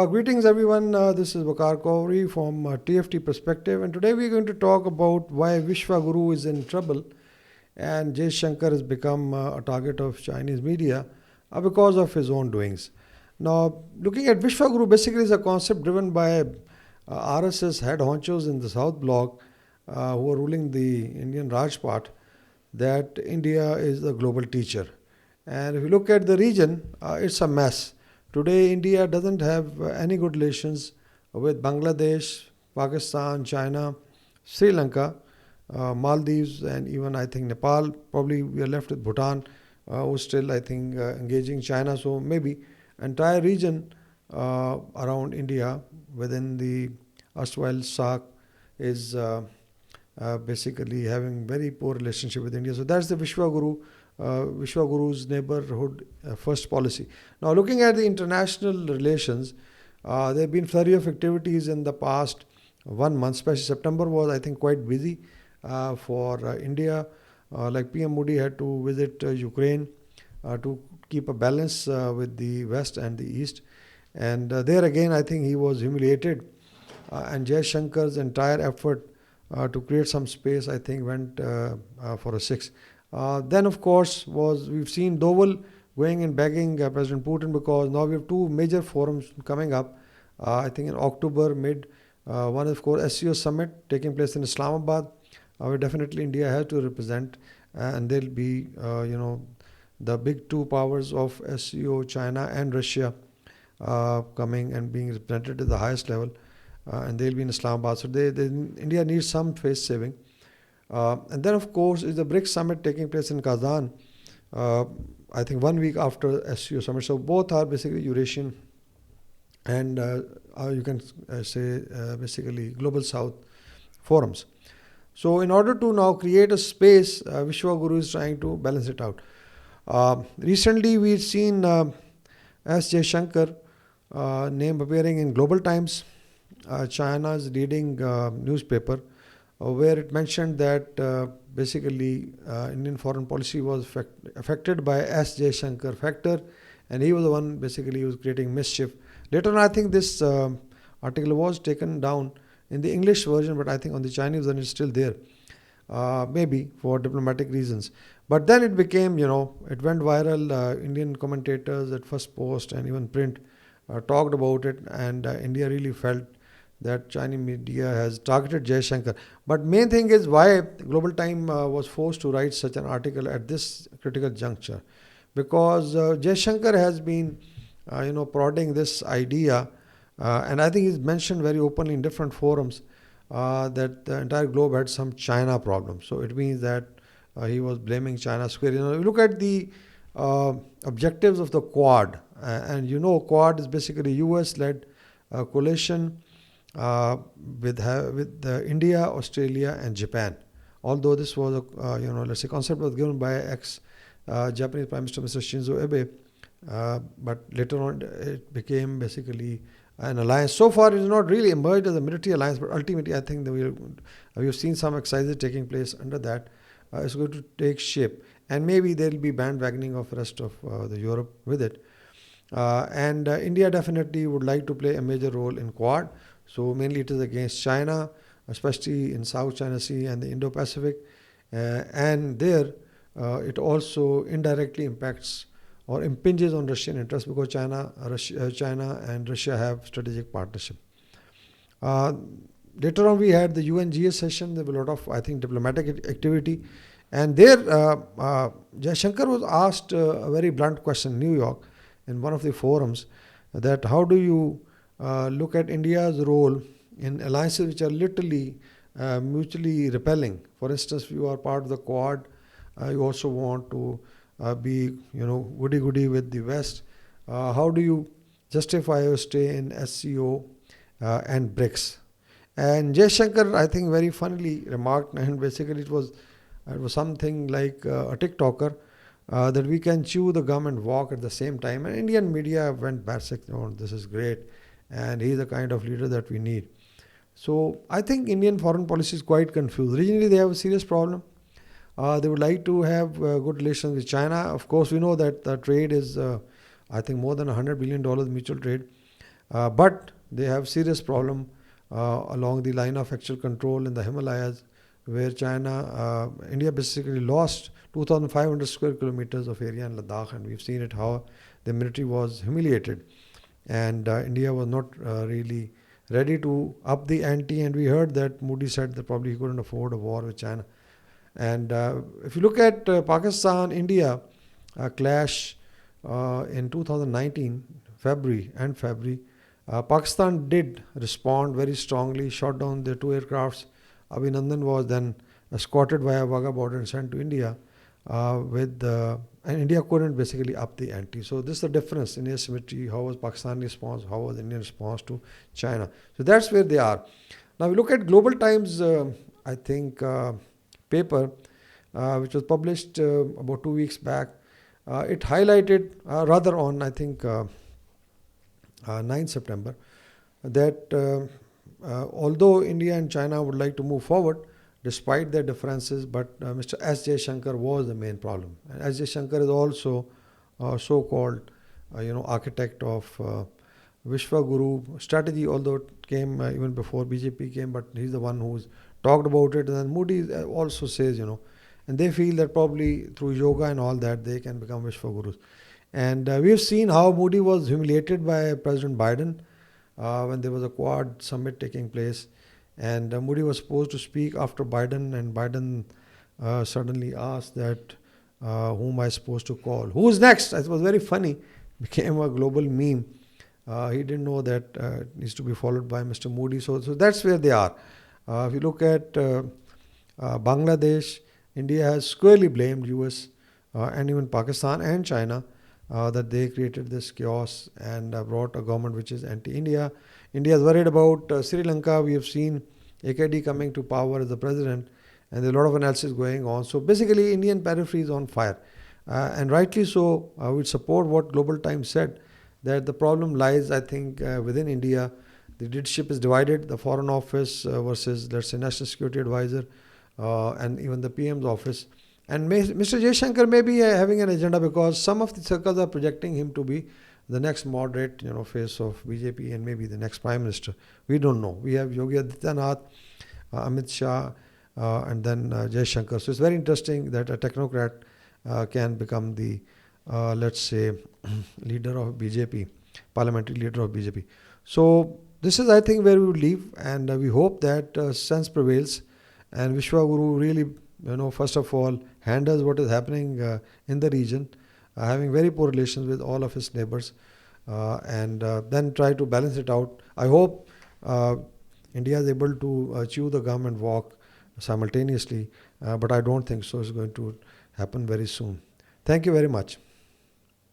Greetings everyone, this is Vakar Kauri from TFT Perspective, and today we're going to talk about why Vishwa Guru is in trouble and Jaishankar has become a target of Chinese media because of his own doings. Now, looking at Vishwa Guru basically is a concept driven by RSS head honchos in the South Bloc who are ruling the Indian Rajpat, that India is the global teacher. And if you look at the region, it's a mess. Today, India doesn't have any good relations with Bangladesh, Pakistan, China, Sri Lanka, Maldives, and even I think Nepal. Probably we are left with Bhutan, who's still I think engaging China. So maybe entire region around India within the erstwhile SAARC is basically having very poor relationship with India. So that's the Vishwa Guru's neighborhood first policy. Now, looking at the international relations, there have been flurry of activities in the past 1 month. Especially September was, I think, quite busy for India. Like PM Modi had to visit Ukraine to keep a balance with the West and the East. And there again, I think he was humiliated. And Jaishankar's entire effort to create some space, I think, went for a six. Then, of course, we've seen Doval going and begging President Putin, because now we have two major forums coming up. I think in October mid, one is of course SCO summit taking place in Islamabad, where definitely India has to represent, and there'll be the big two powers of SCO, China and Russia, coming and being represented at the highest level, and they'll be in Islamabad. So India needs some face saving. And then, of course, is the BRICS summit taking place in Kazan, I think 1 week after SCO summit. So both are basically Eurasian and you can say basically Global South forums. So in order to now create a space, Vishwa Guru is trying to balance it out. Recently, we've seen S. Jaishankar name appearing in Global Times, China's leading newspaper, where it mentioned that basically Indian foreign policy was affected by S. Jaishankar factor, and he was the one basically who was creating mischief. Later on, I think this article was taken down in the English version, but I think on the Chinese version it's still there, maybe for diplomatic reasons. But then it became, it went viral. Indian commentators at First Post and even print talked about it, and India really felt that Chinese media has targeted Jaishankar. But main thing is why Global Time was forced to write such an article at this critical juncture. Because Jaishankar has been, prodding this idea, and I think he's mentioned very openly in different forums that the entire globe had some China problem. So it means that he was blaming China square. You look at the objectives of the Quad, and Quad is basically US-led coalition with India, Australia, and Japan. Although this was let's say concept was given by ex-Japanese Prime Minister Mr. Shinzo Abe, but later on it became basically an alliance. So far, it has not really emerged as a military alliance, but ultimately, I think that we have seen some exercises taking place under that. It's going to take shape, and maybe there will be bandwagoning of the rest of the Europe with it. And India definitely would like to play a major role in Quad. So mainly it is against China, especially in South China Sea and the Indo-Pacific. And there it also indirectly impacts or impinges on Russian interests, because China and Russia have strategic partnership. Later on, we had the UNGA session. There was a lot of, I think, diplomatic activity. And there, Jaishankar was asked a very blunt question in New York in one of the forums, that how do you look at India's role in alliances which are literally mutually repelling. For instance, if you are part of the Quad, you also want to be, goody-goody with the West. How do you justify your stay in SCO and BRICS? And Jaishankar, I think, very funnily remarked, and basically it was something like a TikToker, that we can chew the gum and walk at the same time. And Indian media went ballistic. Oh, this is great. And he's the kind of leader that we need. So I think Indian foreign policy is quite confused. Regionally, they have a serious problem. They would like to have good relations with China. Of course, we know that the trade is, I think, more than $100 billion mutual trade. But they have serious problem along the line of actual control in the Himalayas, where India basically lost 2,500 square kilometers of area in Ladakh, and we've seen it how the military was humiliated, and India was not really ready to up the ante. And we heard that Modi said that probably he couldn't afford a war with China. And if you look at Pakistan India clash in 2019, February, Pakistan did respond very strongly, shot down their two aircrafts. Abhinandan was then escorted via Wagah border and sent to India and India couldn't basically up the ante. So this is the difference in asymmetry. How was Pakistani response? How was Indian response to China? So that's where they are. Now we look at Global Times, I think, paper, which was published about 2 weeks back. It highlighted, rather on, I think, 9 September, that although India and China would like to move forward despite their differences, but Mr. S. Jaishankar was the main problem. And S. Jaishankar is also so-called, architect of Vishwa Guru strategy, although it came even before BJP came, but he's the one who's talked about it. And then Modi also says, and they feel that probably through yoga and all that, they can become Vishwa Gurus. And we've seen how Modi was humiliated by President Biden when there was a Quad summit taking place. And Modi was supposed to speak after Biden, and Biden suddenly asked that, whom am I supposed to call? Who's next? It was very funny. Became a global meme. He didn't know that it needs to be followed by Mr. Modi. So that's where they are. If you look at Bangladesh, India has squarely blamed US and even Pakistan and China that they created this chaos and brought a government which is anti-India. India is worried about Sri Lanka. We have seen AKD coming to power as the president, and there's a lot of analysis going on. So basically, Indian periphery is on fire. And rightly so, I would support what Global Times said, that the problem lies, I think, within India. The leadership is divided, the Foreign Office versus, let's say, National Security Advisor and even the PM's office. And Mr. Jaishankar may be having an agenda, because some of the circles are projecting him to be the next moderate, face of BJP and maybe the next Prime Minister. We don't know. We have Yogi Adityanath, Amit Shah, and then Jaishankar. So it's very interesting that a technocrat can become the, let's say, leader of BJP, parliamentary leader of BJP. So this is, I think, where we would leave, and we hope that sense prevails and Vishwa Guru really, first of all, handles what is happening in the region, having very poor relations with all of his neighbors, and then try to balance it out. I hope India is able to chew the gum and walk simultaneously, but I don't think so. It's going to happen very soon. Thank you very much.